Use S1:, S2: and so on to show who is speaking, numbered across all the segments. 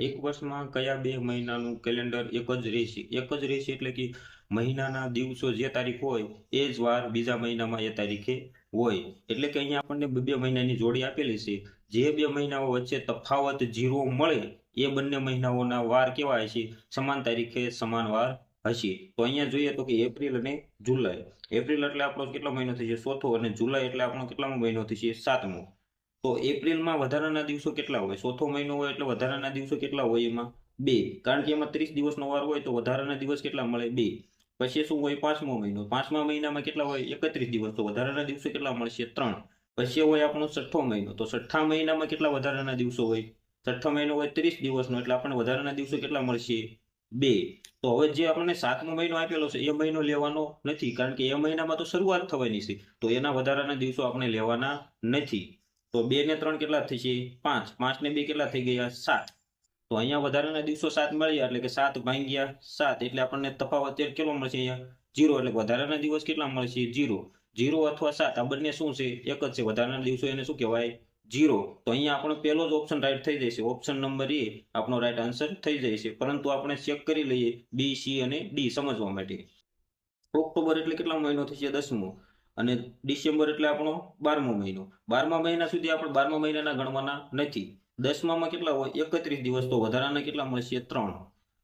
S1: એક વર્ષમાં કયા બે મહિનાનું કેલેન્ડર એક જ રહેશે? એક જ રહેશે એટલે કે મહિનાના દિવસો જે તારીખ હોય એ જ વાર બીજા મહિનામાં એ તારીખે હોય. એટલે કે અહીંયા આપણને બે બે મહિનાની જોડી આપેલી છે. જે બે મહિનાઓ વચ્ચે તફાવત 0 મળે એ બંને મહિનાઓના વાર કેવા હશે? સમાન તારીખે સમાન વાર હશે. તો અહીંયા જોઈએ તો કે એપ્રિલ અને જુલાઈ. એપ્રિલ એટલે આપણો કેટલો મહિનો થશે? ચોથો. અને જુલાઈ એટલે આપણો કેટલામો મહિનો થશે? સાતમો. તો એપ્રિલમાં વધારાના દિવસો કેટલા હોય? ચોથો મહિનો હોય એટલે વધારાના દિવસો કેટલા હોય એમાં? બે. કારણ કે એમાં 30 દિવસનો વાર હોય તો વધારાના દિવસ કેટલા મળે? બે. પછી શું હોય? પાંચમો મહિનો. પાંચમા મહિનામાં કેટલા હોય? 31 દિવસ. તો વધારાના દિવસો કેટલા મળશે? 3. પછી હોય આપણો છઠ્ઠો મહિનો. તો છઠ્ઠા મહિનામાં કેટલા વધારાના દિવસો હોય? છઠ્ઠો મહિનો હોય 30 દિવસનો, એટલે આપણને વધારાના દિવસો કેટલા મળશે? બે. તો હવે જે આપણને સાતમો મહિનો આપેલો છે એ મહિનો લેવાનો નથી, કારણ કે એ મહિનામાં તો શરૂઆત થવાની છે, તો એના વધારાના દિવસો આપણે લેવાના નથી. તો 2 ને 3 કેટલા થશે? 5. 5 ને 2 કેટલા થઈ ગયા? 7. તો અહીંયા વધારાના દિવસો 7 મળ્યા, એટલે કે 7 ભાગ્યા 7, એટલે આપણને તફાવત કેટલો મળશે? અહીંયા 0. એટલે વધારાના દિવસ કેટલા મળશે? 0. 0 અથવા 7 આ બંને શું છે? એક જ છે. વધારાના દિવસો એને શું કહેવાય? 0. તો અહીંયા આપણો પહેલો જ ઓપ્શન રાઈટ થઈ જશે. ઓપ્શન નંબર એ આપણો રાઈટ આન્સર થઈ જાય છે. પરંતુ આપણે ચેક કરી લઈએ બી, સી અને ડી સમજવા માટે. ઓક્ટોબર એટલે કેટલા મહિનો થશે? 10મો. અને ડિસેમ્બર એટલે આપણો 12મો મહિનો. 12મા મહિના સુધી આપણે 12મા મહિનાના ગણવાના નથી. 10મામાં કેટલા હોય? 31 દિવસ. તો વધારાના કેટલા મળશે? 3.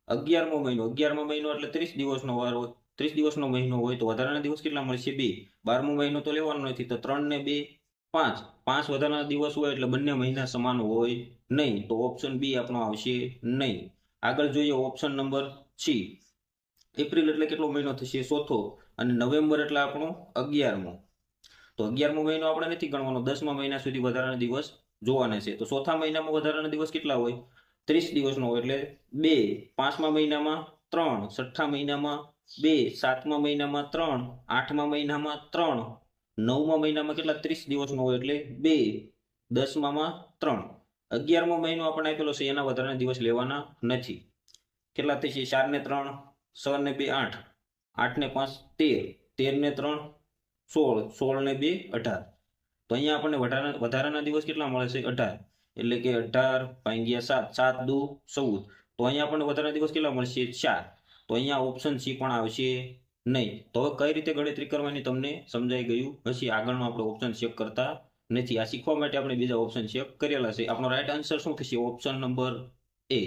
S1: 11મો મહિનો. 11મા મહિનો એટલે 30 દિવસનો વાર હોય, 30 દિવસનો મહિનો હોય, તો વધારાના દિવસ કેટલા મળશે? 2. 12મો મહિનો તો લેવાનો નથી, તો 3 ને 2 5. 5 વધારાના દિવસ હોય એટલે બંને મહિના સમાન હોય નહીં, તો ઓપ્શન બી આપણો આવશે નહીં. આગળ જોઈએ ઓપ્શન નંબર સી. એપ્રિલ એટલે કેટલો મહિનો થશે? ચોથો. અને નવેમ્બર એટલે આપણો 11મો. તો 11મો મહિનો આપણે નથી ગણવાનો, 10મા મહિના સુધી વધારાના દિવસ જોવાના છે. તો ચોથા મહિનામાં વધારાના દિવસ કેટલા હોય? 30 દિવસનો હોય, એટલે 2. 5મા મહિનામાં 3. છઠ્ઠા મહિનામાં 2. 7મા મહિનામાં 3. 8મા મહિનામાં 3. 9મા મહિનામાં કેટલા? 30 દિવસનો હોય, એટલે 2. 10મામાં 3. 11મો મહિનો આપણને આપેલો છે, એના વધારાના દિવસ લેવાના નથી. કેટલા થશે? 4 ને 3 6 ને 2 8. 8 ને 5 13. 13 ને 3 16. 16 ને 2 18. તો અહીંયા આપણને વધારાના દિવસ કેટલા મળે છે? 18. એટલે કે 18 ભાગ્યા 7. 7 દુ 14. તો અહીંયા આપણને વધારાના દિવસ કેટલા મળશે? 4. તો અહીંયા ઓપ્શન સી પણ આવશે નહીં. તો હવે કઈ રીતે ગણતરી કરવાની તમને સમજાઈ ગયું હશે. આગળનો આપણે ઓપ્શન ચેક કરતા નથી. આ શીખવા માટે આપણે બીજા ઓપ્શન ચેક કરેલા છે. આપણો રાઈટ આન્સર શું થશે? ઓપ્શન નંબર એ.